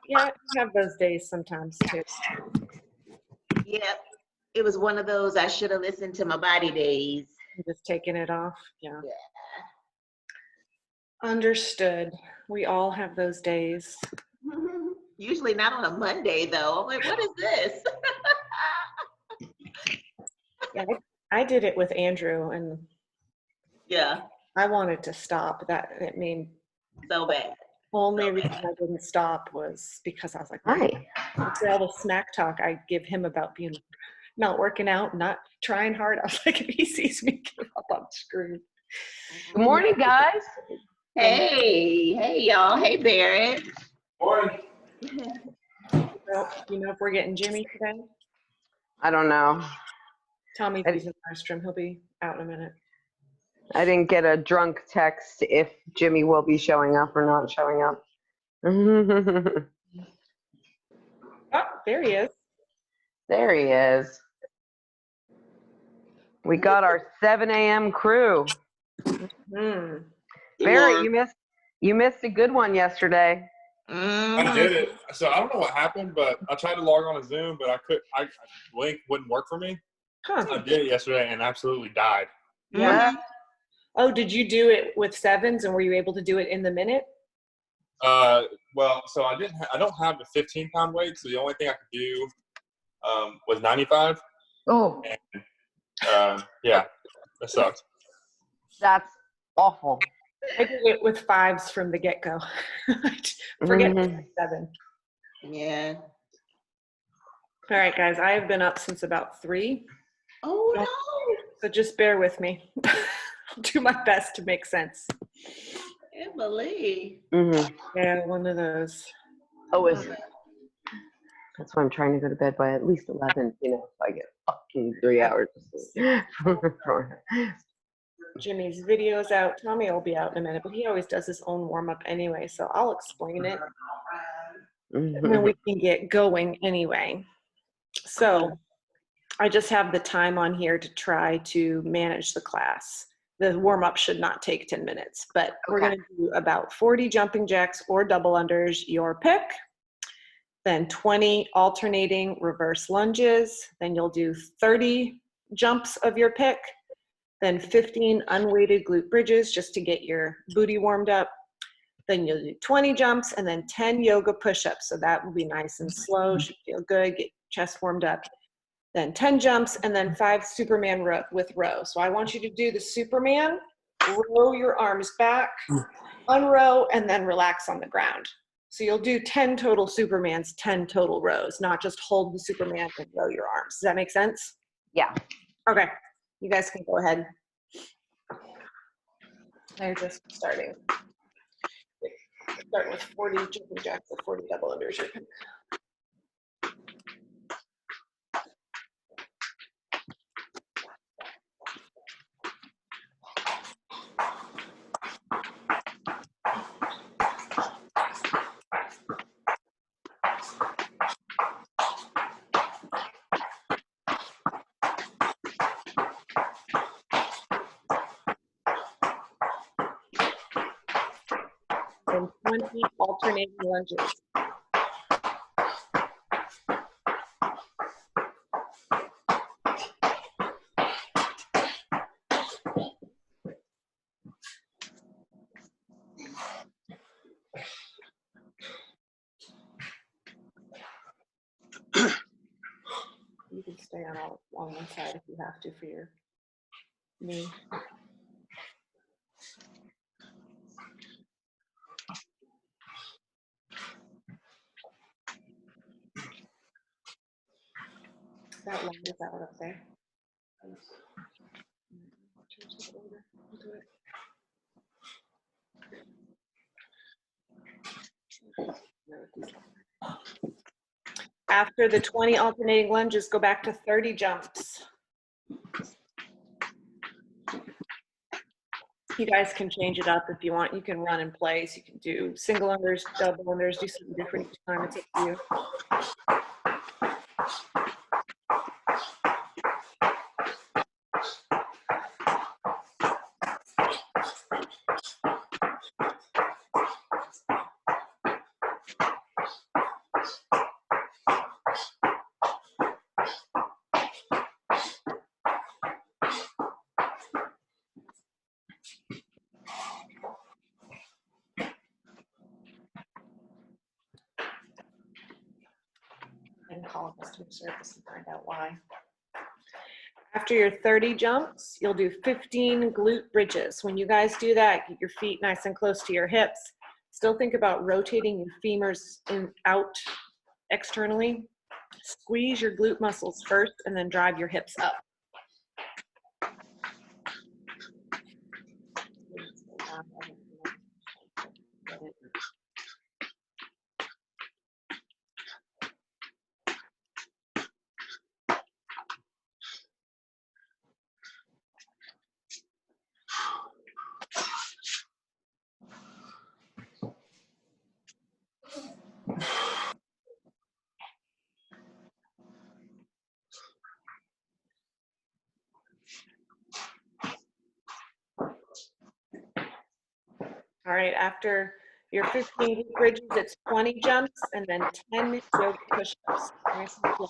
Yeah, I have those days sometimes too. Yep. It was one of those I should have listened to my body days. I'm just taking it off. Yeah. Yeah. Understood. We all have those days. Usually not on a Monday though. I'm like, what is this? Yeah, I did it with Andrew, and Yeah. I wanted to stop. So bad. Only reason I didn't stop was because I was like, Hi. after all the smack talk I give him about being not working out, not trying hard, I was like, if he sees me give up, I'm screwed. Good morning, guys. Hey y'all. Hey Barrett. Morning. So, you know if we're getting Jimmy today? I don't know. Tell me if he's in the restroom. He'll be out in a minute. I didn't get a drunk text if Jimmy will be showing up or not showing up. Oh, there he is. There he is. We got our 7 a.m. crew. Mm. Barrett, you missed a good one yesterday. I did it. So I don't know what happened, but I tried to log on to Zoom, but I link wouldn't work for me. Huh. I did it yesterday and absolutely died. Yeah. Oh, did you do it with sevens, and were you able to do it in the minute? Well, so I don't have the 15-pound weight, so the only thing I could do was 95. Oh, And yeah, that sucked. that's awful. I did it with fives from the get-go. Forget 7. Yeah. All right, guys, I have been up since about 3. Oh no. So just bear with me. I'll do my best to make sense. Emily. Yeah, one of those. Oh, is it? That's why I'm trying to go to bed by at least 11, so I get fucking 3 hours of sleep. Jimmy's video's out. Tommy will be out in a minute, but he always does his own warm-up anyway, so I'll explain it. And then we can get going anyway. So I just have the time on here to try to manage the class. The warm-up should not take 10 minutes, but we're going to do about 40 jumping jacks or double unders, your pick. Then 20 alternating reverse lunges. Then you'll do 30 jumps of your pick. Then 15 unweighted glute bridges just to get your booty warmed up. Then you'll do 20 jumps and then 10 yoga push-ups. So that will be nice and slow, should feel good, get chest warmed up. Then 10 jumps and then 5 Superman with row. So I want you to do the Superman, row your arms back, unrow, and then relax on the ground. So you'll do 10 total Supermans, 10 total rows, not just hold the Superman and row your arms. Does that make sense? Yeah. Okay. You guys can go ahead. I'm just starting. Start with 40 jumping jacks or 40 double unders. And 20 alternating lunges. You can stay on one side if you have to for your knee. That line is out up there. Change the order. We'll do it. After the 20 alternating lunges, go back to 30 jumps. You guys can change it up if you want. You can run in place. You can do single unders, double unders, do something different each time. It's up to you. and call customer service and find out why. After your 30 jumps, you'll do 15 glute bridges. When you guys do that, get your feet nice and close to your hips. Still think about rotating your femurs out externally. Squeeze your glute muscles first and then drive your hips up. All right, after your 15 glute bridges, it's 20 jumps and then 10 yoga push-ups. Nice and slow.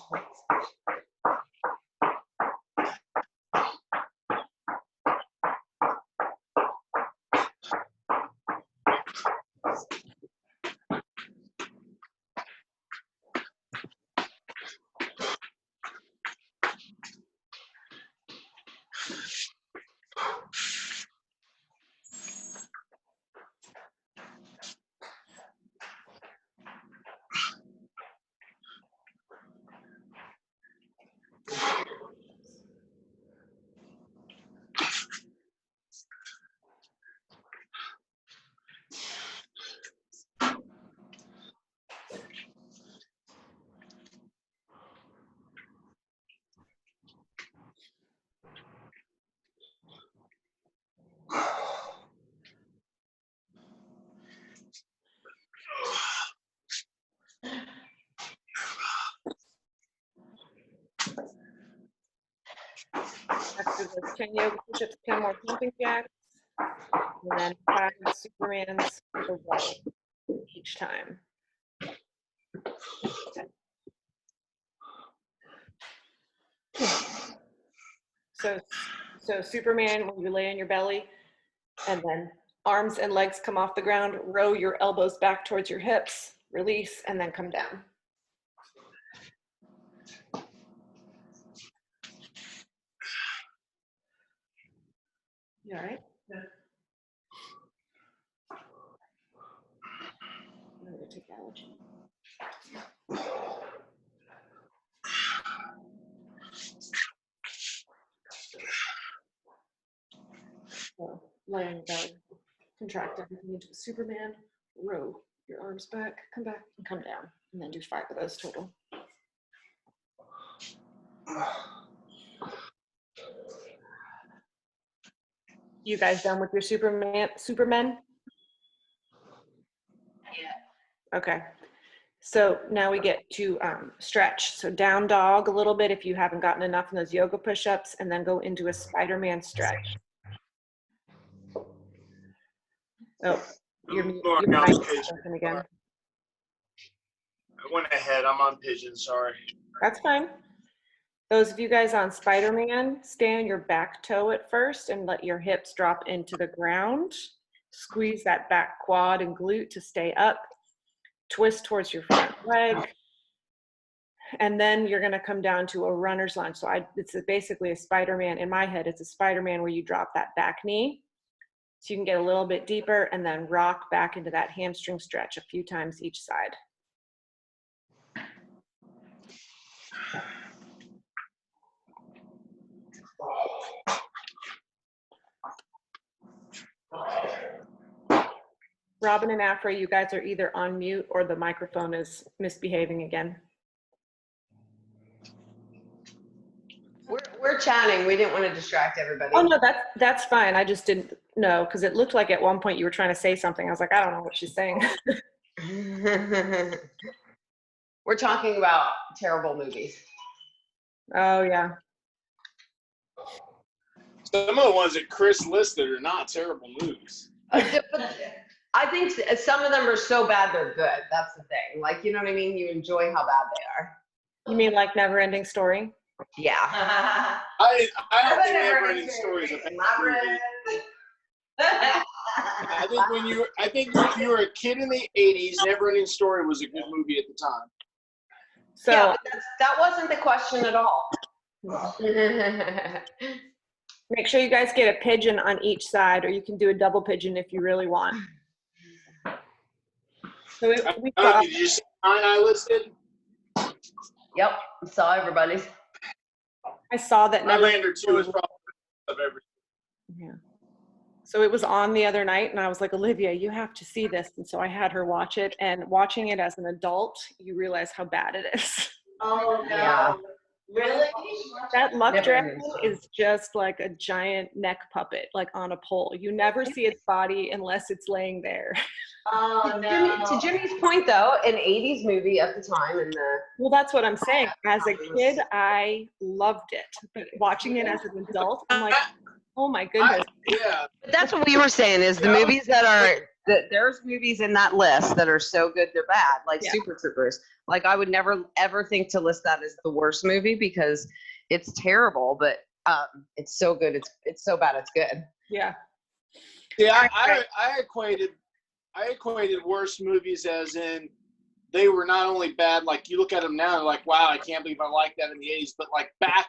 After those 10 yoga push-ups, 10 more jumping jacks, and then 5 Supermans with a roll each time. So Superman, when you lay on your belly, and then arms and legs come off the ground, row your elbows back towards your hips, release, and then come down. You all right? Yeah. I'm gonna take allergy. So lay on your belly, contract everything into a Superman, row your arms back, and come down, and then do 5 of those total. You guys done with your Supermen? Yeah. Okay. So now we get to stretch. So down dog a little bit if you haven't gotten enough in those yoga push-ups, and then go into a Spider-Man stretch. Oh, your mic is open again. I went ahead. I'm on pigeon. Sorry. That's fine. Those of you guys on Spider-Man, stay on your back toe at first and let your hips drop into the ground. Squeeze that back quad and glute to stay up. Twist towards your front leg. And then you're going to come down to a runner's lunge. So it's basically a Spider-Man. In my head, it's a Spider-Man where you drop that back knee. So you can get a little bit deeper and then rock back into that hamstring stretch a few times each side. Robin and Afra, you guys are either on mute or the microphone is misbehaving again. We're chatting. We didn't want to distract everybody. Oh no, that's fine. I just didn't know because it looked like at one point you were trying to say something. I was like, I don't know what she's saying. We're talking about terrible movies. Oh yeah. Some of the ones that Chris listed are not terrible movies. I think some of them are so bad they're good. That's the thing. Like, you know what I mean? You enjoy how bad they are. You mean like Never Ending Story? Yeah. I don't think Never-Ending Story is a bad movie. I think if you were a kid in the 80s, Never-Ending Story was a good movie at the time. So Yeah, but that wasn't the question at all. make sure you guys get a pigeon on each side, or you can do a double pigeon if you really want. So we saw, Did you see mine I listed? Yep, saw everybody's. I saw that My never. lander too is probably of every. Yeah. So it was on the other night, and I was like, Olivia, you have to see this. And so I had her watch it, and watching it as an adult, you realize how bad it is. Oh, no. Yeah. Really? That luck Never dragon even is just like a giant neck puppet, like on a pole. You never see its body unless it's laying there. Oh, To no. Jimmy's point, though, an 80s movie at the time, and Well, that's what I'm saying. As a kid, I loved it. But watching it as an adult, I'm like, oh my goodness. Yeah. that's what we were saying is the Yeah. movies there's movies in that list that are so good they're bad, like Yeah. Super Troopers. Like I would never ever think to list that as the worst movie because it's terrible, but it's so good. It's so bad it's good. Yeah. Yeah, I equated worst movies as in they were not only bad, like you look at them now and like, wow, I can't believe I liked that in the 80s, but like back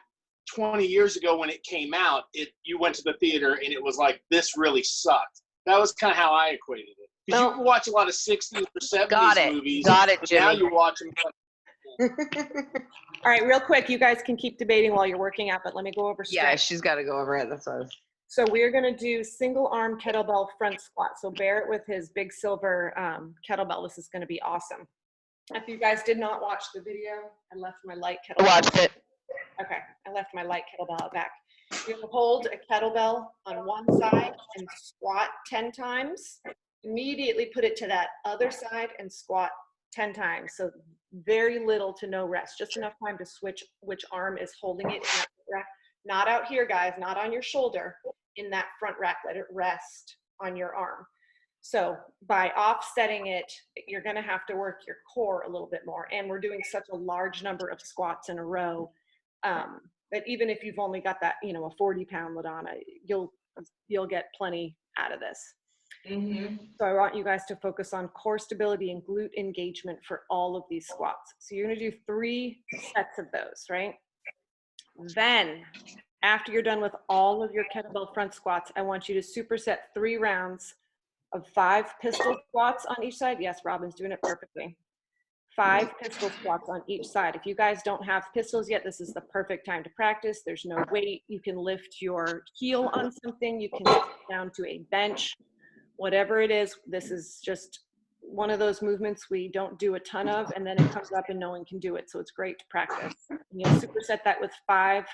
20 years ago when it came out, you went to the theater and it was like, this really sucked. That was kind of how I equated it. Because you can watch a lot of 60s or 70s movies. Got it, but now Jimmy. you watch them. All right, real quick, you guys can keep debating while you're working out, but let me go over Yeah, strength. she's got to go over it. That's what I was. So we're going to do single arm kettlebell front squat. So Barrett with his big silver kettlebell, this is going to be awesome. If you guys did not watch the video, I left my light kettlebell. Watched it. Okay, I left my light kettlebell out back. You're going to hold a kettlebell on one side and squat 10 times. Immediately put it to that other side and squat 10 times. So very little to no rest, just enough time to switch which arm is holding it in that rack. Not out here, guys, not on your shoulder, in that front rack. Let it rest on your arm. So by offsetting it, you're going to have to work your core a little bit more. And we're doing such a large number of squats in a row that even if you've only got that, a 40-pound Ladonna, you'll get plenty out of this. Mm-hmm. So I want you guys to focus on core stability and glute engagement for all of these squats. So you're going to do 3 sets of those, right? Then after you're done with all of your kettlebell front squats, I want you to superset 3 rounds of 5 pistol squats on each side. Yes, Robin's doing it perfectly. 5 pistol squats on each side. If you guys don't have pistols yet, this is the perfect time to practice. There's no weight. You can lift your heel on something. You can sit down to a bench. Whatever it is, this is just one of those movements we don't do a ton of, and then it comes up and no one can do it. So it's great to practice. And you'll superset that with 5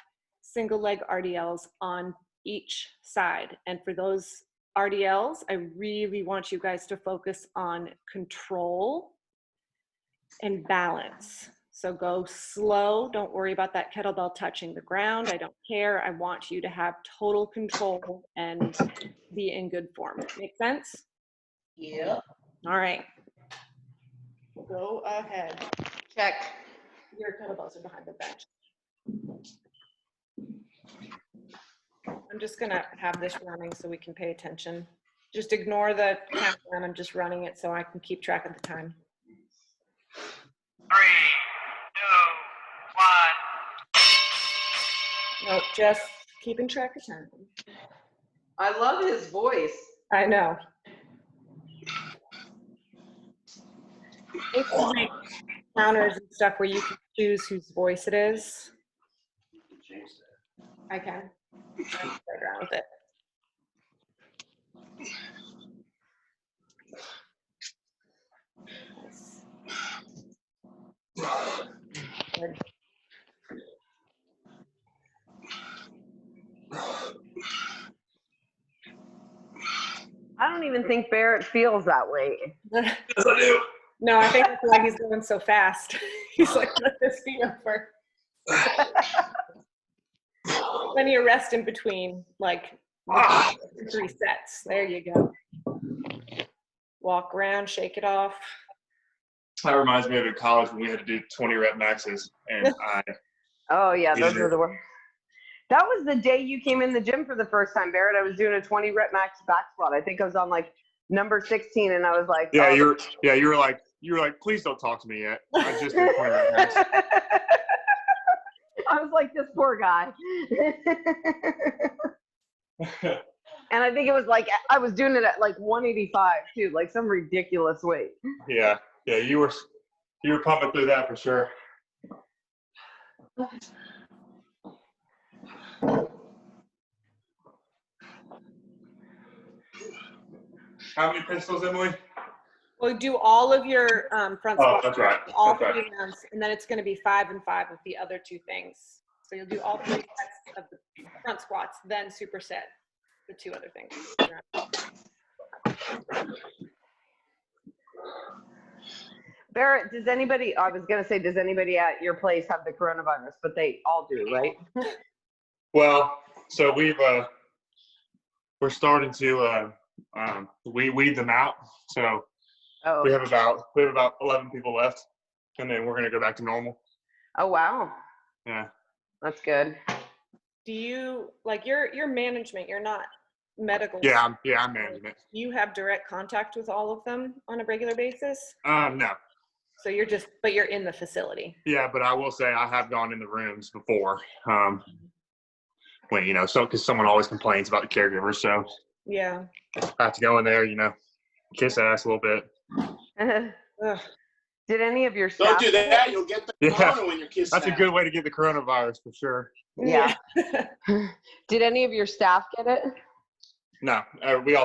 single leg RDLs on each side. And for those RDLs, I really want you guys to focus on control and balance. So go slow. Don't worry about that kettlebell touching the ground. I don't care. I want you to have total control and be in good form. Make sense? Yeah. All right. Go ahead. Check. Your kettlebells are behind the bench. I'm just going to have this running so we can pay attention. Just ignore the countdown. I'm just running it so I can keep track of the time. 3, 2, 1. No, just keeping track of time. I love his voice. I know. It's like counters and stuff where you can choose whose voice it is. I can. Play around with it. Good. I don't even think Barrett feels that way. Yes, I do. No, I think that's why he's going so fast. He's like, let this be over. Plenty of rest in between, like 3 sets. There you go. Walk around, shake it off. That reminds me of in college when we had to do 20 rep maxes, and Oh yeah, those Yeah. were the worst. That was the day you came in the gym for the first time, Barrett. I was doing a 20 rep max back squat. I think I was on like number 16, and I was like, yeah, oh, you were like you were like, please don't talk to me yet. I just did 20 minutes. I was like, this poor guy. And I think it was like, I was doing it at like 185 too, like some ridiculous weight. Yeah, you were pumping through that for sure. How many pistols, Emily? We'll do all of your front Oh, squats, that's right. all That's right. 3 rounds, and then it's going to be 5 and 5 with the other 2 things. So you'll do all 3 sets of the front squats, then superset the 2 other things. Barrett, does anybody, I was going to say, does anybody at your place have the coronavirus? But they all do, right? Well, so we're starting to weed them out. So Oh, we have about 11 people left, and then we're gonna go back to normal. oh wow. Yeah. That's good. Do you, like, your management, you're not medical. Yeah, I'm managing it. You have direct contact with all of them on a regular basis? No. So you're in the facility. Yeah, but I will say I have gone in the rooms before. When because someone always complains about the caregivers, so Yeah. I have to go in there, kiss ass a little bit. Ugh. Did any of your Don't staff? do that. You'll get the Yeah. corona when you're kissing. That's a good way to get the coronavirus for sure. Yeah. Did any of your staff get it? No, we've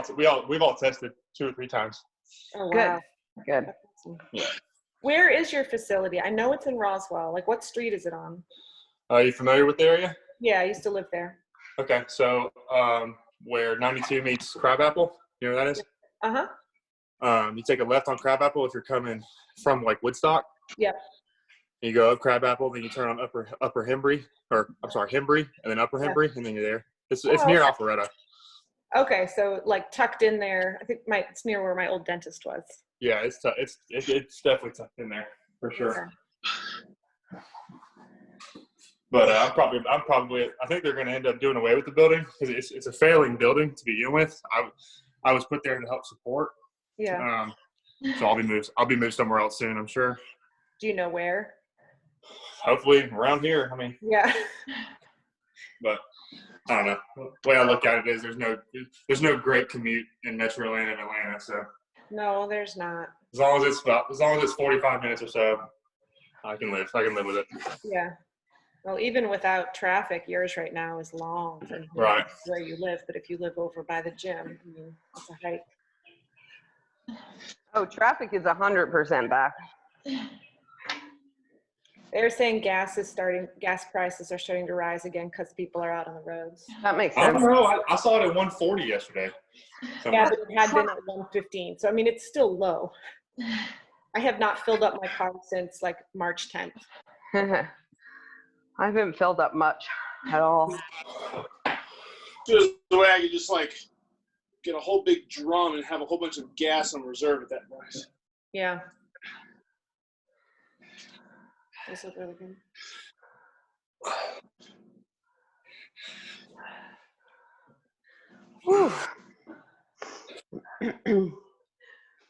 all tested 2 or 3 times. Oh, Good. wow. Good. That's awesome. Where is your facility? I know it's in Roswell. Like, what street is it on? Are you familiar with the area? Yeah, I used to live there. Okay, so where 92 meets Crabapple, you know where that is? Uh-huh. You take a left on Crabapple if you're coming from like Woodstock. Yep. You go up Crabapple, then you turn on Upper Hembry, Hembry, and then Upper Hembry, and then you're there. It's near okay. Alpharetta. Okay, so like tucked in there. I think it's near where my old dentist was. Yeah, it's definitely tucked in there for sure. Okay. But I'm probably I think they're going to end up doing away with the building because it's a failing building to begin with. I was put there to help support. Yeah. So I'll be moved somewhere else soon, I'm sure. Do you know where? Hopefully around here. I mean, Yeah. but I don't know. The way I look at it is there's no great commute in Metro Atlanta and Atlanta. So No, there's not. as long as it's 45 minutes or so, I can live with it. Yeah. Well, even without traffic, yours right now is long from Right. where you live. But if you live over by the gym, I mean, it's a hike. Oh, traffic is 100% back. They're saying gas prices are starting to rise again because people are out on the roads. That makes I sense. don't know. I saw it at 140 yesterday. Yeah, but it had been at 115. So, I mean, it's still low. I have not filled up my car since like March 10th. I haven't filled up much at all. Just the way I could just like get a whole big drum and have a whole bunch of gas on reserve at that price. Yeah. This is really good.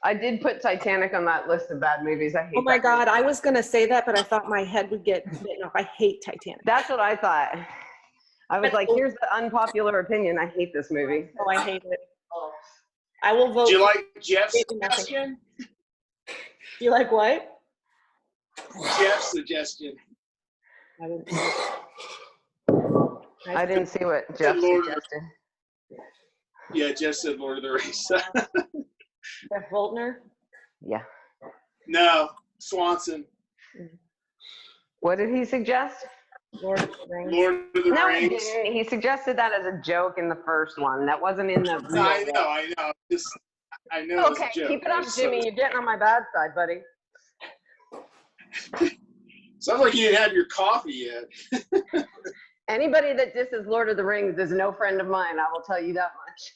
I did put Titanic on that list of bad movies. I hate. Oh my that God, I was gonna say that, but I thought my head would get bitten off. I hate Titanic. That's what I thought. I was like, here's the unpopular opinion. I hate this movie. Oh, I hate it. I will vote. Do you for like Jeff's it. suggestion? Do you like what? Jeff's suggestion. I didn't see what Jeff Lord. suggested. Yeah, Jeff said Lord of the Rings. Jeff Voltner? Yeah. No, Swanson. What did he suggest? Lord of the Rings. Lord of the No, he Rings. didn't. He suggested that as a joke in the first one. That wasn't in the. No, I know. I know. Okay, it's a joke. keep it up, Jimmy. You're getting on my bad side, buddy. Sounds like you didn't have your coffee yet. Anybody that disses Lord of the Rings is no friend of mine. I will tell you that much.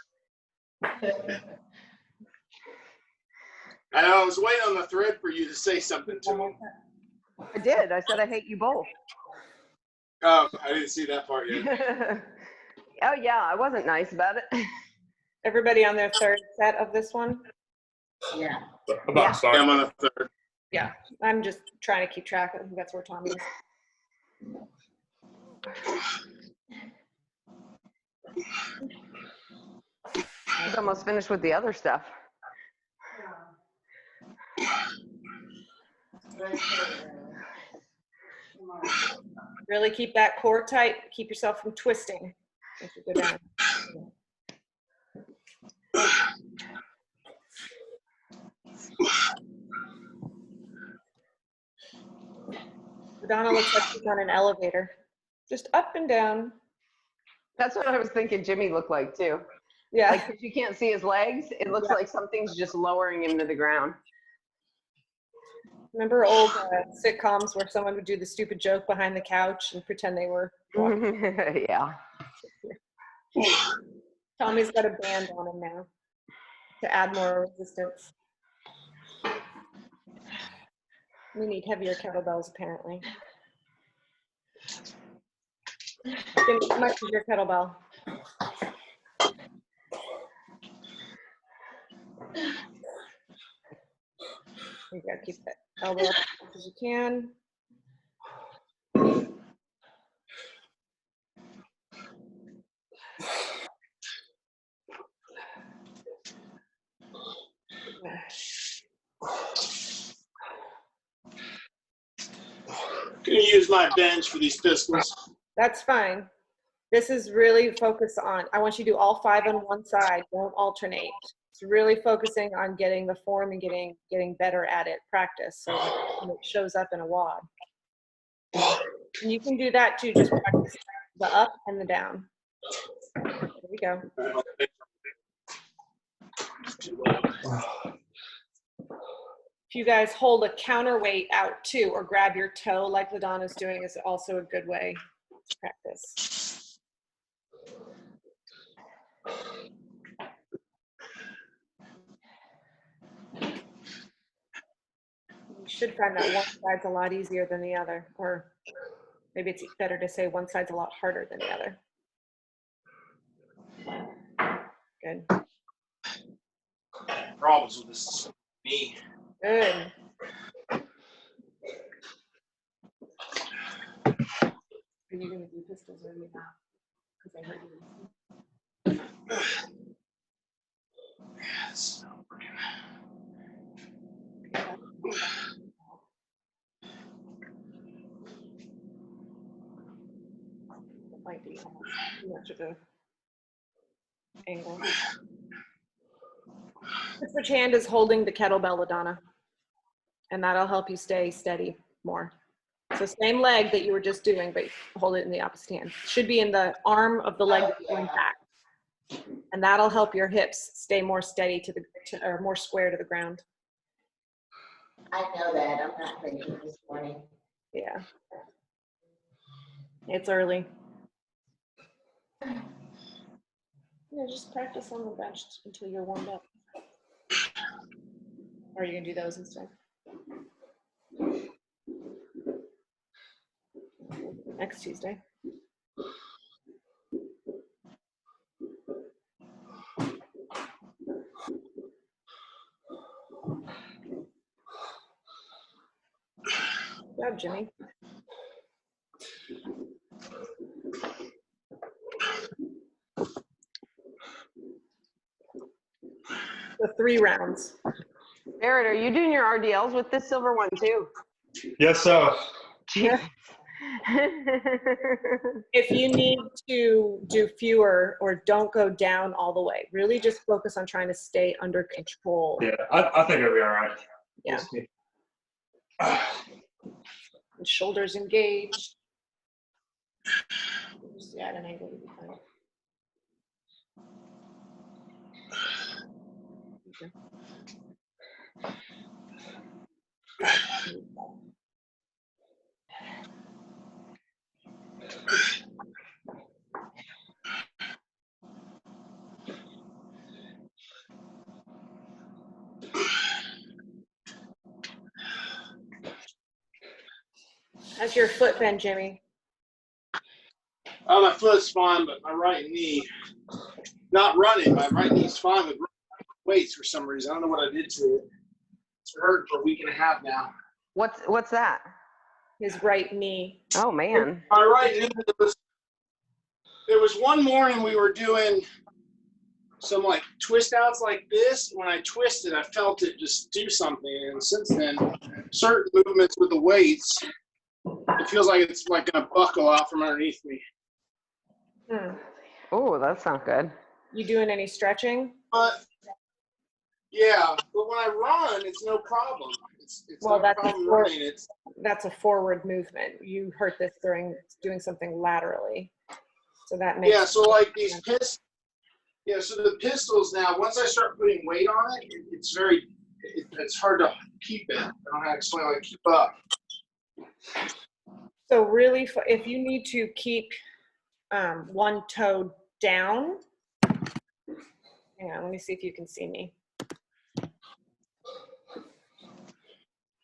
And I was waiting on the thread for you to say something to me. I did. I said I hate you both. Oh, I didn't see that part yet. Oh yeah, I wasn't nice about it. Everybody on their third set of this one? Yeah. About Yeah. to start. I'm on the third. Yeah, I'm just trying to keep track. I think that's where Tommy is. He's almost finished with the other stuff. Really keep that core tight. Keep yourself from twisting as you go down. Donna looks like she's on an elevator. Just up and down. That's what I was thinking Jimmy looked like too. Yeah. Like, 'cause you can't see his legs, it looks like something's just lowering him to the ground. Remember old sitcoms where someone would do the stupid joke behind the couch and pretend they were walking? Yeah. Tommy's got a band on him now to add more resistance. We need heavier kettlebells, apparently. Jimmy, how much is your kettlebell? You gotta keep that elbow up as much as you can. Can you use my bench for these pistols? That's fine. This is really focused on, I want you to do all 5 on one side, don't alternate. It's really focusing on getting the form and getting better at it, practice, so that it shows up in a WOD. And you can do that too, just practice the up and the down. There we go. If you guys hold a counterweight out too, or grab your toe like LaDonna's doing, is also a good way to practice. You should find that one side's a lot easier than the other, or maybe it's better to say one side's a lot harder than the other. Good. Problems with this knee. Good. Are you going to do pistols or are you not? Because I heard you. It's not working. It might be almost too much of a angle. Which hand is holding the kettlebell, LaDonna? And that'll help you stay steady more. So same leg that you were just doing, but hold it in the opposite hand. Should be in the arm of the leg that's going back. And that'll help your hips stay more steady or more square to the ground. I know that. I'm not thinking this morning. Yeah. It's early. Yeah, just practice on the bench until you're warmed up. Or are you gonna do those instead? Next Tuesday. Good job, Jimmy. The 3 rounds. Barrett, are you doing your RDLs with this silver one too? Yes, sir. Jesus. If you need to do fewer or don't go down all the way, really just focus on trying to stay under control. Yeah, I think it'll be all right. Yeah. We'll see. And shoulders engaged. Just at an angle, you'll be fine. How's your foot been, Jimmy? Oh, my foot's fine, but my right knee, not running, my right knee's fine, but weights for some reason. I don't know what I did to it. It's been hurting for a week and a half now. What's that? His right knee. Oh man. My right knee, there was one morning we were doing some like twist outs like this. When I twisted, I felt it just do something. And since then, certain movements with the weights, it feels like it's like gonna buckle out from underneath me. Oh, that's not good. You doing any stretching? But yeah, but when I run, it's no problem. It's Well, not a problem running. That's a forward movement. You hurt this during doing something laterally. So that makes So like these pistols. Yeah, so the pistols now, once I start putting weight on it, it's hard to keep it. I don't know how to explain, like keep up. So really, if you need to keep one toe down, hang on, let me see if you can see me.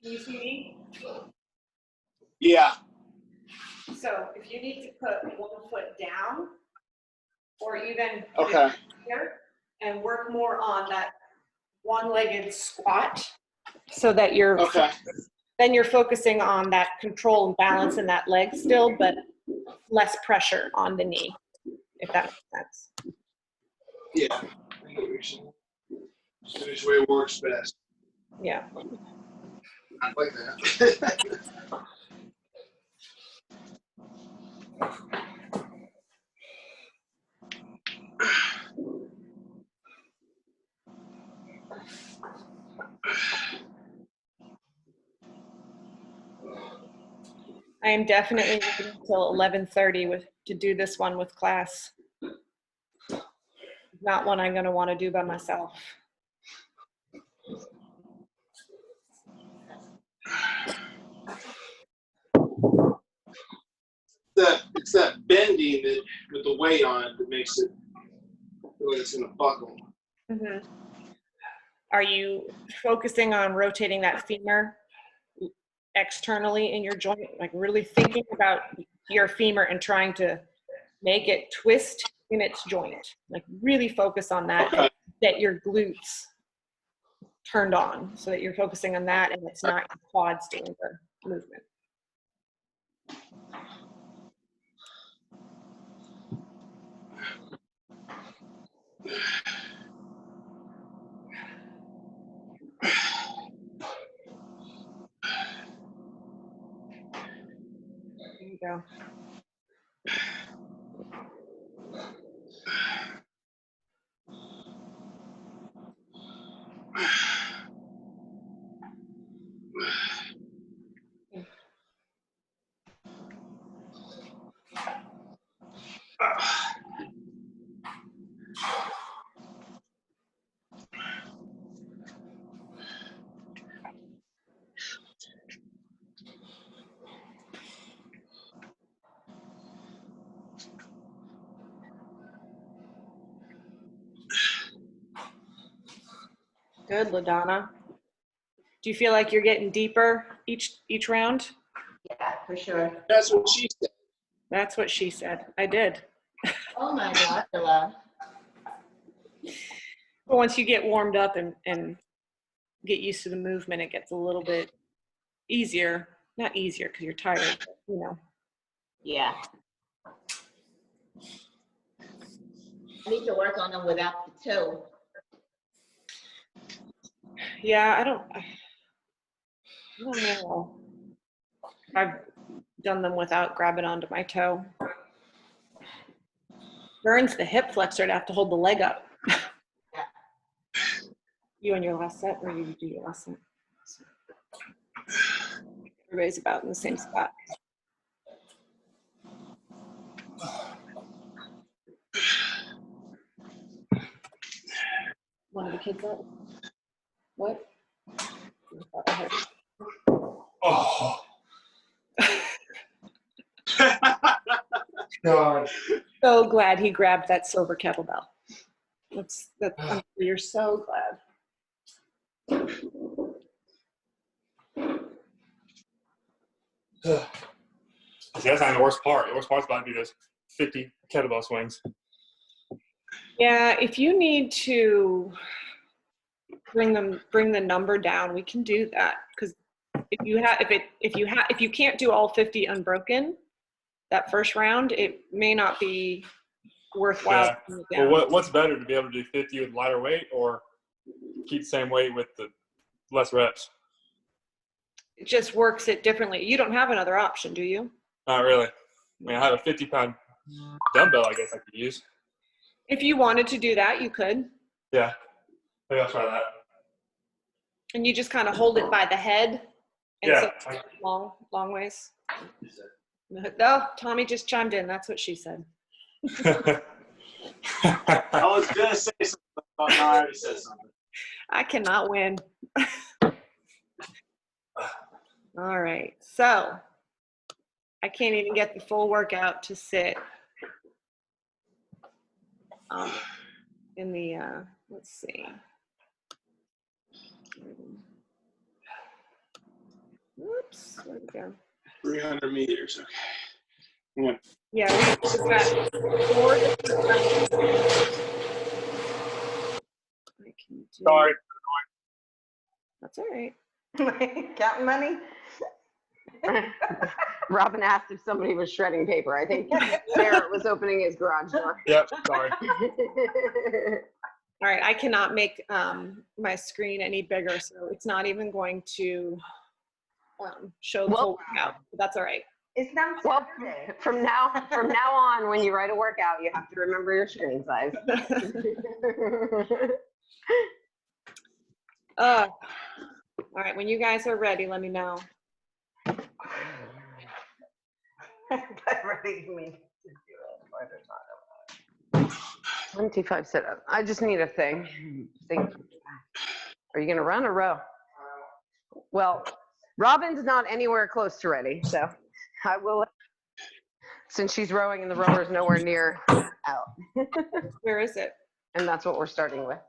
Can you see me? Yeah. So if you need to put one foot down, or even Okay. here, and work more on that one-legged squat, so that you're Okay. then you're focusing on that control and balance in that leg still, but less pressure on the knee, if that makes sense. Yeah. I get what you're saying. Which way works best. Yeah. I like that. I am definitely waiting until 11:30 to do this one with class. Not one I'm going to want to do by myself. It's that bending that with the weight on it that makes it feel like it's gonna buckle. Mm-hmm. Are you focusing on rotating that femur externally in your joint, like really thinking about your femur and trying to make it twist in its joint? Like really focus on that, Okay. that your glutes turned on, so that you're focusing on that and it's not your quads doing the movement. There you go. Good, LaDonna. Do you feel like you're getting deeper each round? Yeah, for sure. That's what she said. That's what she said. I did. Oh my God, Ella. But once you get warmed up and get used to the movement, it gets a little bit easier. Not easier because you're tired, but, you know. Yeah. I need to work on them without the toe. Yeah, I don't know. I've done them without grabbing onto my toe. Burns the hip flexor to have to hold the leg up. You on your last set, or you do your last set? Everybody's about in the same spot. One of the kids up? What? Oh. God. So glad he grabbed that silver kettlebell. You're so glad. See, that's not the worst part. The worst part's about to be those 50 kettlebell swings. Yeah, if you need to bring the number down, we can do that. Because if you can't do all 50 unbroken that first round, it may not be worthwhile. Yeah. to bring it down. Well, what's better, to be able to do 50 with lighter weight or keep the same weight with the less reps? It just works it differently. You don't have another option, do you? Not really. I mean, I had a 50-pound dumbbell I guess I could use. If you wanted to do that, you could. Yeah. Maybe I'll try that. And you just kind of hold it by the head. And Yeah. so long ways. Oh, Tommy just chimed in. That's what she said. I was gonna say something, but no, I already said something. I cannot win. All right. So I can't even get the full workout to sit in the, let's see. Oops, where'd it go? 300 meters. Okay. Yeah, we've got 4 different rounds. I can do. Sorry. That's all right. Counting money? Robin asked if somebody was shredding paper. I think Barrett was opening his garage door. Yep, sorry. All right, I cannot make my screen any bigger, so it's not even going to show the whole workout. But that's all right. It's not Well, Saturday. from now on, when you write a workout, you have to remember your screen size. All right, when you guys are ready, let me know. Ready for me to do it. 25 sit-ups. I just need a thing. Are you going to run or row? Well, Robin's not anywhere close to ready, so I will, since she's rowing and the rower's nowhere near out. Where is it? And that's what we're starting with.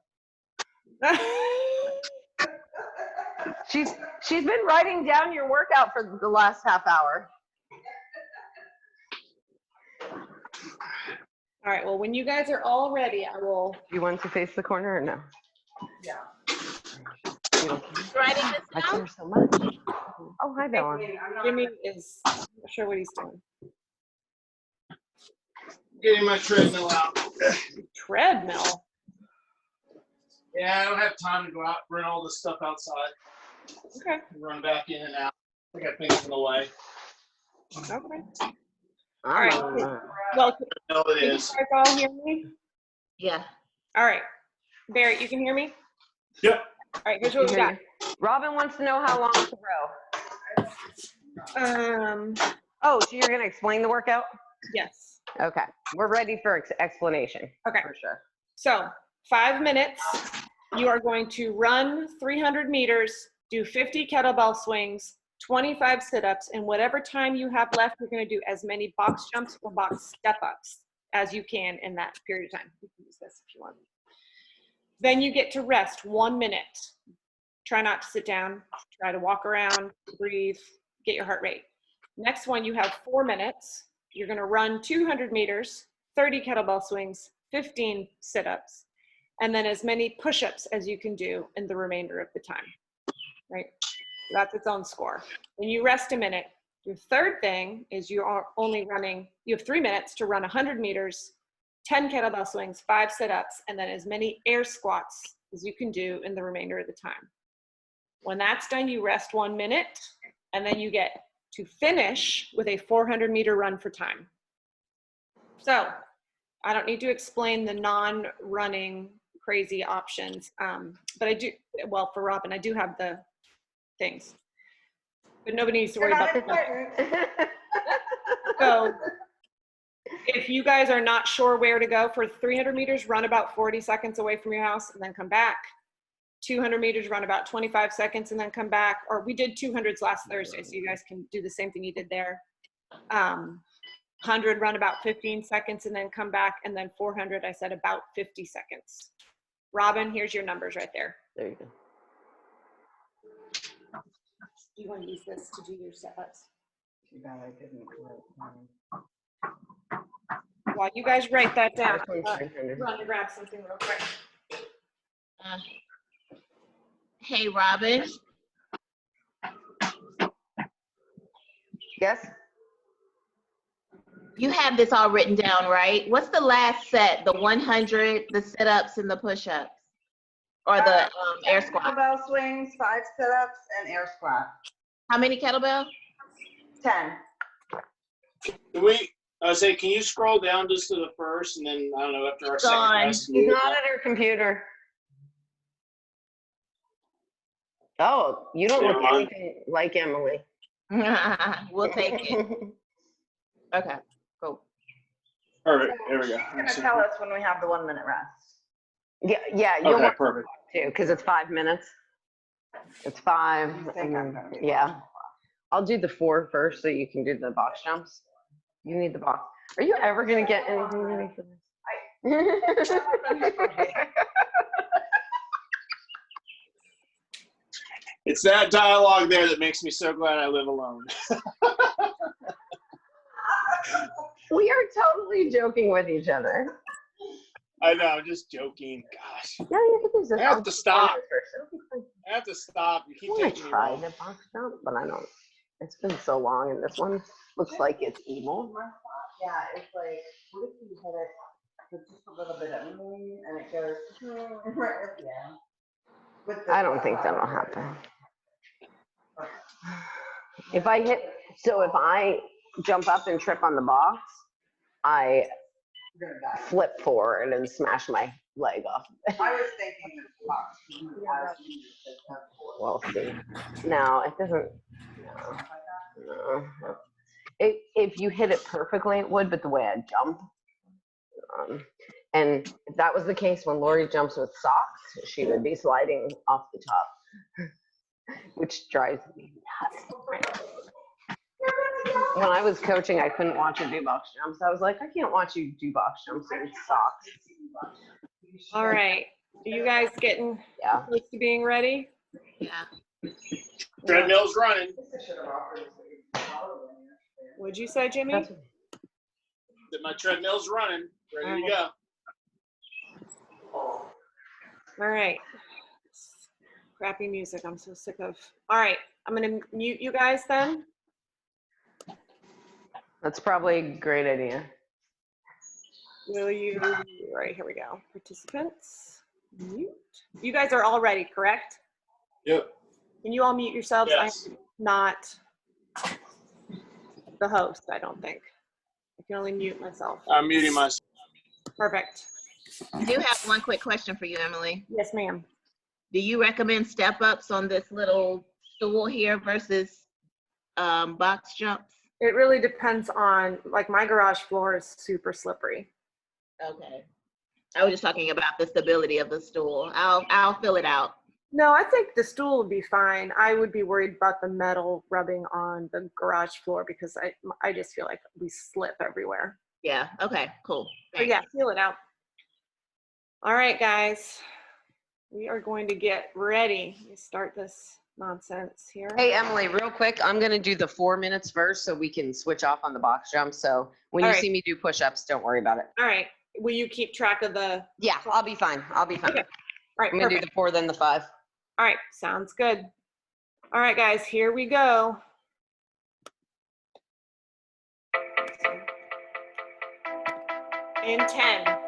She's been writing down your workout for the last half hour. All right, well, when you guys are all ready, I will. Do you want to face the corner or no? Yeah. Writing this I down? care so much. Oh, hi, Bella. Jimmy is not sure what he's doing. Getting my treadmill out. Treadmill. Yeah, I don't have time to go out, run all this stuff outside, Okay. run back in and out. I got things in the way. Okay. All right. Well, I know it can you is. guys all hear me? Yeah. All right. Barrett, you can hear me? Yep. All right, here's what we got. Robin wants to know how long to row. Oh, so you're going to explain the workout? Yes. Okay. We're ready for explanation. Okay. For sure. So 5 minutes, you are going to run 300 meters, do 50 kettlebell swings, 25 sit-ups, and whatever time you have left, you're going to do as many box jumps or box step-ups as you can in that period of time. You can use this if you want. Then you get to rest 1 minute. Try not to sit down. Try to walk around, breathe, get your heart rate. Next one, you have 4 minutes. You're going to run 200 meters, 30 kettlebell swings, 15 sit-ups, and then as many push-ups as you can do in the remainder of the time, right? That's its own score. When you rest a minute, your third thing is you are only running, you have 3 minutes to run 100 meters, 10 kettlebell swings, 5 sit-ups, and then as many air squats as you can do in the remainder of the time. When that's done, you rest 1 minute, and then you get to finish with a 400-meter run for time. So I don't need to explain the non-running crazy options, but I do, well, for Robin, I do have the things, but nobody needs to worry about that. So if you guys are not sure where to go for 300 meters, run about 40 seconds away from your house and then come back. 200 meters, run about 25 seconds and then come back. Or we did 200s last Thursday, so you guys can do the same thing you did there. 100, run about 15 seconds and then come back. And then 400, I said about 50 seconds. Robin, here's your numbers right there. There you go. Do you want to use this to do your sit-ups? While you guys write that down, run and grab something real quick. Hey, Robin, Yes? you have this all written down, right? What's the last set? The 100, the sit-ups and the push-ups? Or the air squat? Kettlebell swings, 5 sit-ups, and air squat. How many kettlebell? 10. Can you scroll down just to the first, and then, I don't know, after our second Gone. class? She's not at her computer. Oh, you don't Never look mind. anything like Emily. We'll take it. Okay, cool. All right, there we go. She's going to tell us when we have the 1 minute rest. Yeah, you'll Okay, want perfect. to because it's 5 minutes. It's 5. You think I'm gonna be Yeah. I'll do the 4 first so you can do the box jumps. You need the box. Are you ever going to get anything ready for this? It's that dialogue there that makes me so glad I live alone. We are totally joking with each other. I know, I'm just joking. Gosh, Yeah, you can do this. I have I'll to do stop. one first. It'll be fine. I have to stop. You I keep want to taking me try wrong. the box jump, but I don't. It's been so long, and this one looks like it's evil. Yeah, it's like, what if you hit it with just a little bit of and it goes right at the end? With the- I don't think that'll happen. If I jump up and trip on the box, I You're gonna die. flip forward and smash my leg off. I was thinking the box. We'll see. No, it doesn't. No. If you hit it perfectly, it would, but the way I jump. And if that was the case when Lori jumps with socks, she would be sliding off the top, which drives me nuts. When I was coaching, I couldn't watch her do box jumps. I was like, I can't watch you do box jumps in socks. All right. Are you guys getting Yeah. close to being ready? Yeah. Treadmill's running. What'd you say, Jimmy? That's, My treadmill's running. Ready to go. All right. Crappy music. I'm so sick of. All right. I'm going to mute you guys then. that's probably a great idea. Will you? All right. Here we go. Participants. Mute. You guys are all ready, correct? Yep. Can you all mute yourselves? Yes. I'm not the host, I don't think. I can only mute myself. I'm muting myself. Perfect. I do have one quick question for you, Emily. Yes, ma'am. Do you recommend step-ups on this little stool here versus box jumps? It really depends on, like, my garage floor is super slippery. Okay. I was just talking about the stability of the stool. I'll fill it out. No, I think the stool would be fine. I would be worried about the metal rubbing on the garage floor because I just feel like we slip everywhere. Yeah. Okay. Cool. But yeah, feel it out. All right, guys. We are going to get ready. Let me start this nonsense here. Hey, Emily, real quick, I'm going to do the 4 minutes first so we can switch off on the box jump. So when All you right. see me do push-ups, don't worry about it. All right. Will you keep track of the? Yeah, I'll be fine. I'll be fine. Okay. All right. I'm going to do Perfect. the 4, then the 5. All right. Sounds good. All right, guys. Here we go. In 10.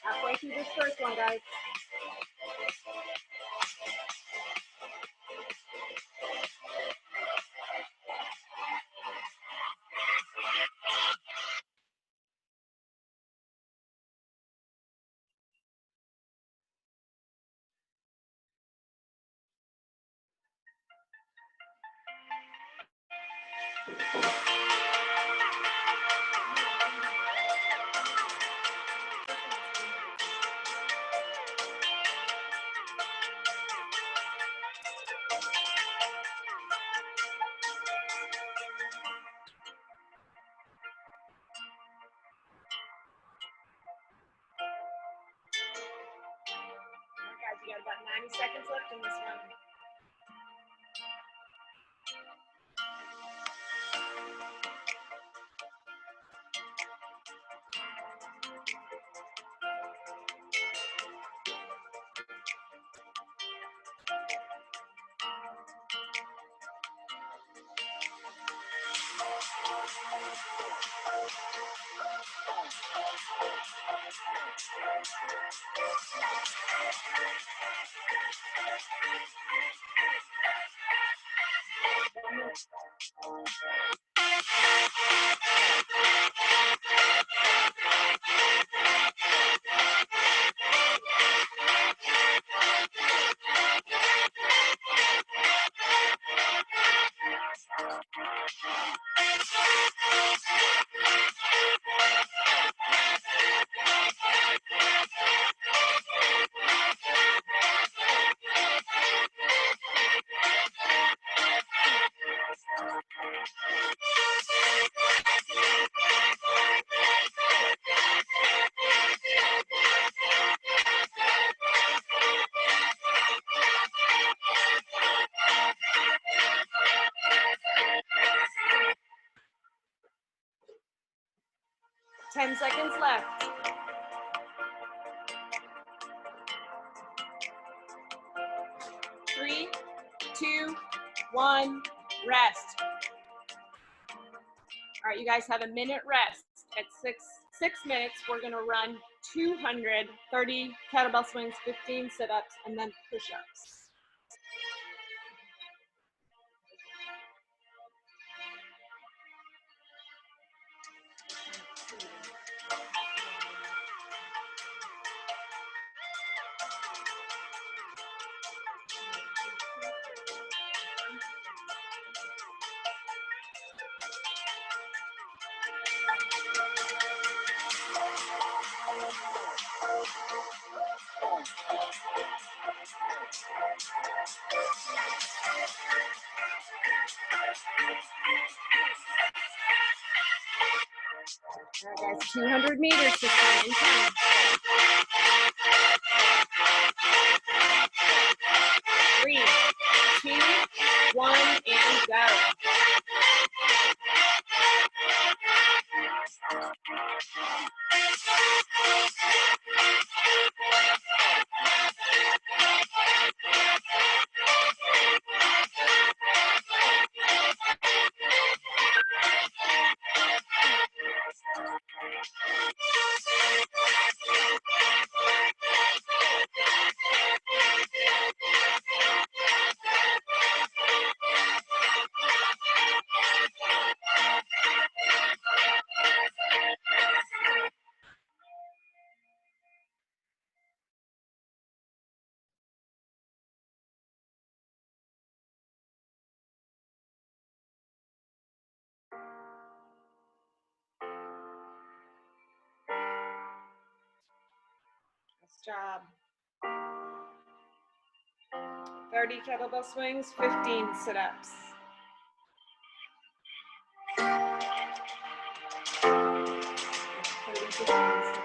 Halfway through this first one, guys. Guys, you got about 90 seconds left in this one. Ten seconds left. 3, 2, 1, rest. All right, you guys have a minute rest. At six minutes, we're gonna run 230 kettlebell swings, 15 sit-ups, and then push-ups. All right, guys, 200 meters this time in 10. 3, 2, 1, and go. job. 30 kettlebell swings, 15 sit-ups. 30 sit-ups.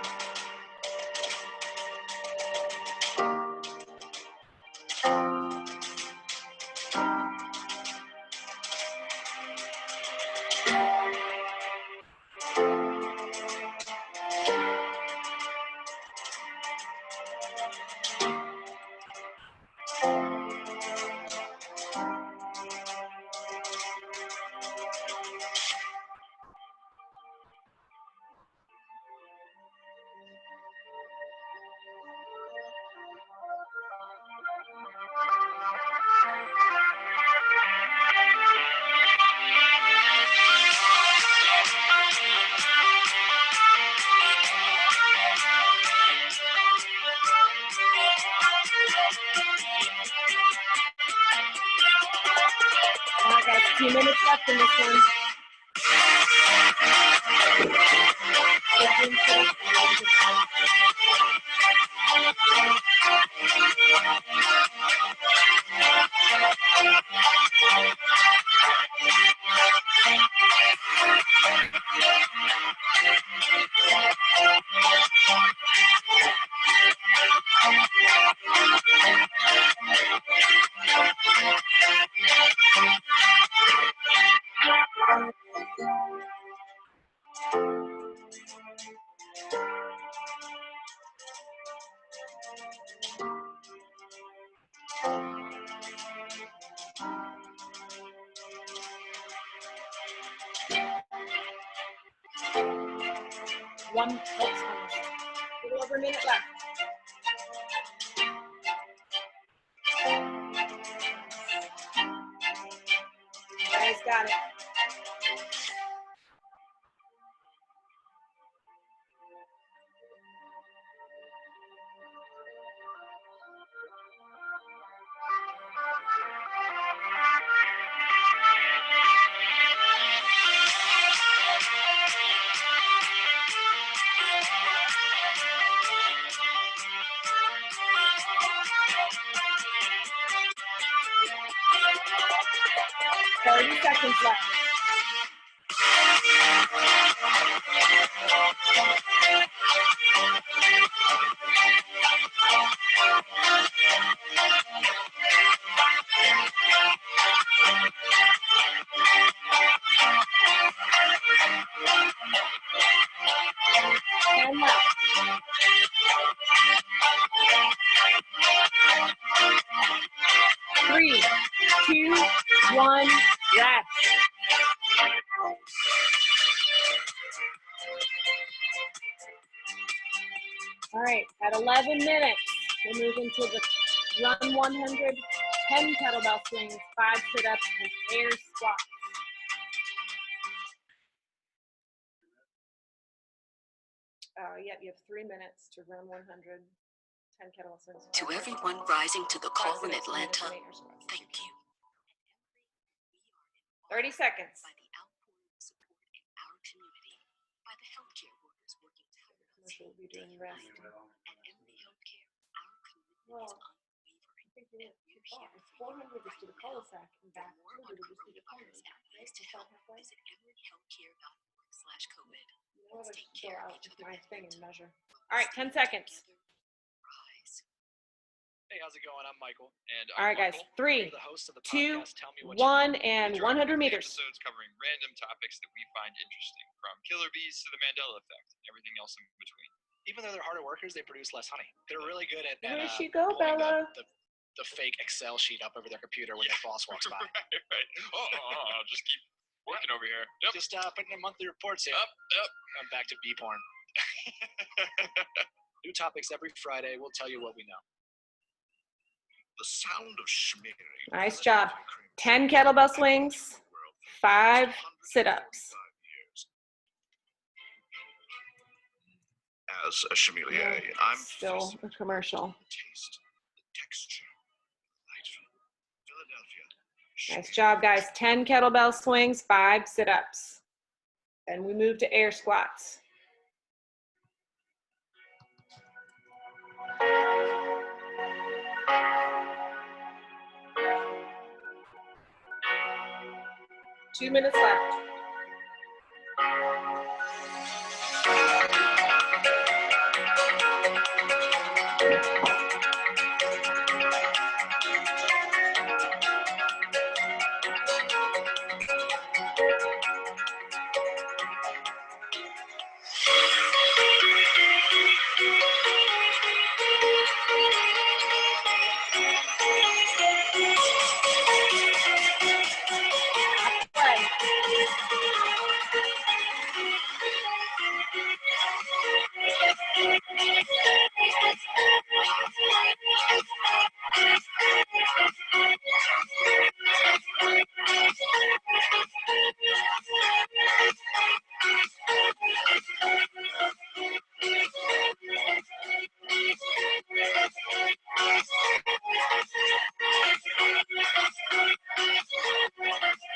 All right, guys, 2 minutes left in this one. 15 sit-ups. A little over a minute left. Guys, got it. Seconds left. And left. 3, 2, 1, rest. All right, at 11 minutes, we'll move into the run 100, 10 kettlebell swings, 5 sit-ups, and air squats. Yep, you have 3 minutes to run 100, 10 kettlebell swings. To everyone rising to the call in Atlanta, thank you. 30 seconds. By the outpouring of support in our community, by the healthcare workers working tirelessly We'll be doing rest. at Emory Healthcare, our commitment Well, is I unwavering. think we went too far. It's 400 just to the cul-de-sac and back For more 200 on just to the coronavirus cul-de-sac. and ways to help, visit emoryhealthcare.org/COVID. You know what, I Take should go care of out each with other my and thing mental. and measure. All right, 10 seconds. Rise. Hey, how's it going? I'm Michael. And All right, guys, Michael. 3, You're the host of the 2, podcast Tell Me What 1, You Know. and We drop 100 weekly meters. Episodes covering random topics that we find interesting, from killer bees to the Mandela effect, and everything else in between. Even though they're harder workers, they produce less honey. They're really good at There she go, pulling Bella. the fake Excel sheet up over their computer when their boss walks by. right. I'll just keep working over here. Yep. Just putting in monthly reports here. Yep. I'm back to bee porn. New topics every Friday. We'll tell you what we know. The sound of schmearing. Nice job. 10 kettlebell swings, 5 sit-ups. As a sommelier, I'm Still a commercial. taste, the texture, Philadelphia. Nice job, guys. 10 kettlebell swings, 5 sit-ups. Then we move to air squats. Two minutes left.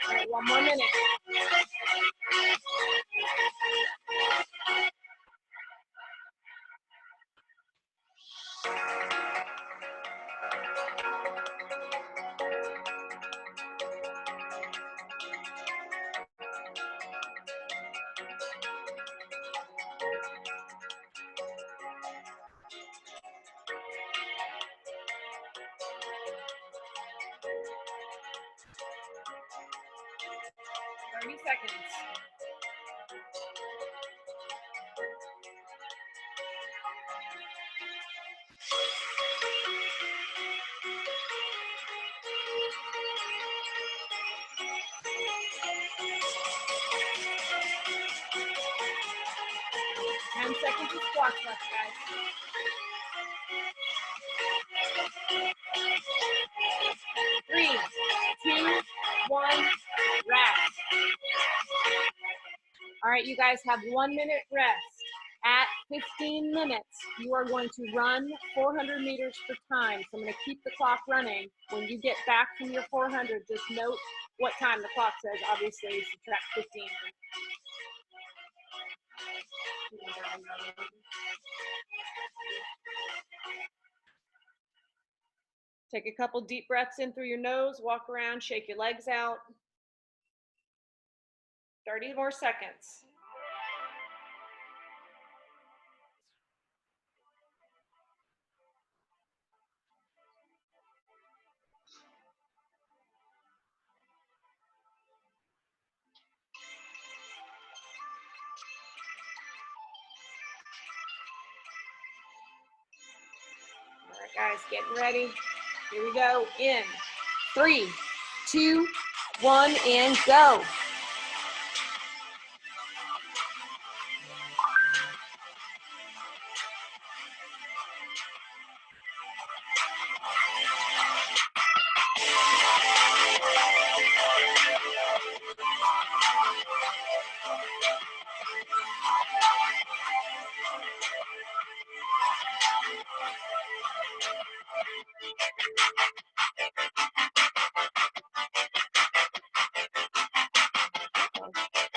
All right, one more minute. Seconds. Ten seconds of squats left, guys. Three, two, one, rest. All right, you guys have 1 minute rest. At 15 minutes, you are going to run 400 meters for time. So I'm going to keep the clock running. When you get back from your 400, just note what time the clock says. Obviously, subtract 15. Take a couple deep breaths in through your nose, walk around, shake your legs out. 30 more seconds. All right, guys, getting ready. Here we go. In 3, 2, 1, and go.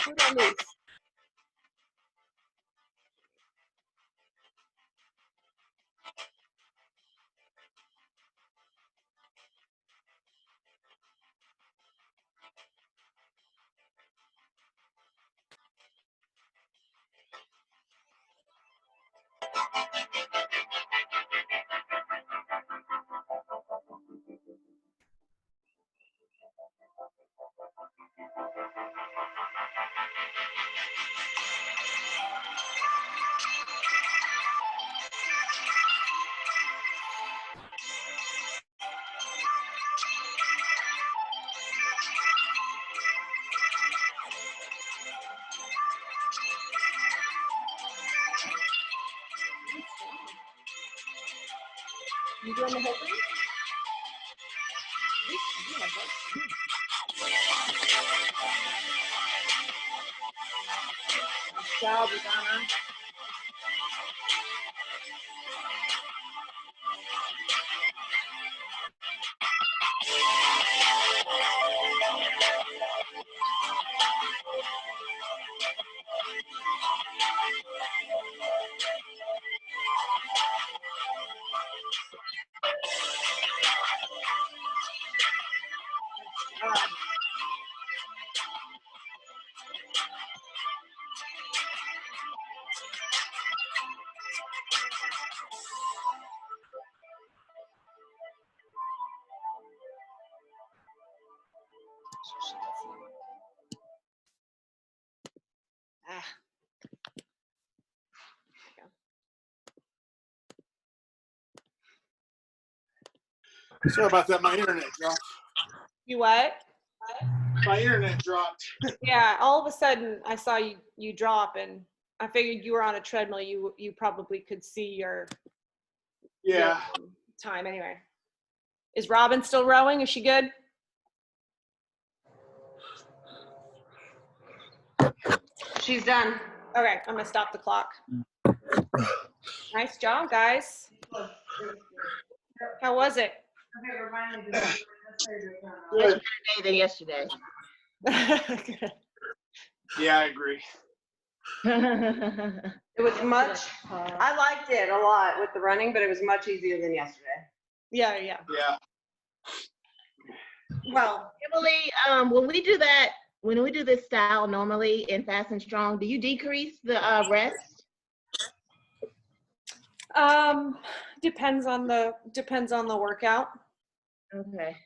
Who did I lose? You doing the whole thing? Good job, Madonna. Sorry about that. My internet dropped. You what? My internet dropped. Yeah, all of a sudden I saw you drop, and I figured you were on a treadmill. You probably could see your Yeah. time anyway. Is Robin still rowing? Is she good? She's done. Okay, I'm gonna stop the clock. Nice job, guys. How was it? Okay, remind me to Much better day than yesterday. Yeah, I agree. It was much, I liked it a lot with the running, but it was much easier than yesterday. Yeah. Yeah. Well, Emily, when we do this style normally in Fast and Strong, do you decrease the rest? depends on the workout. Okay.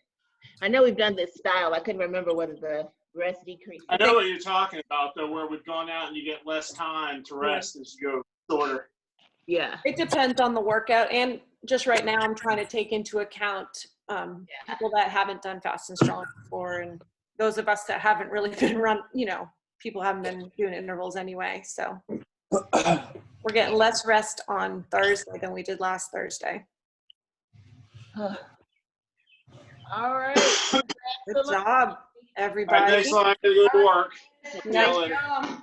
I know we've done this style. I couldn't remember whether the rest decreased. I know what you're talking about, though, where we've gone out and you get less time to rest as you go shorter. Yeah. It depends on the workout, and just right now I'm trying to take into account people that haven't done Fast and Strong before, and those of us that haven't really been people haven't been doing intervals anyway. So we're getting less rest on Thursday than we did last Thursday. All right. Good job, All everybody. right, thanks a lot. I gotta go to work. Nice later. job.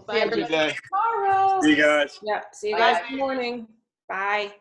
Bye, Have a good day. Tomorrow. See you guys. Yep. See you guys in the morning. Bye.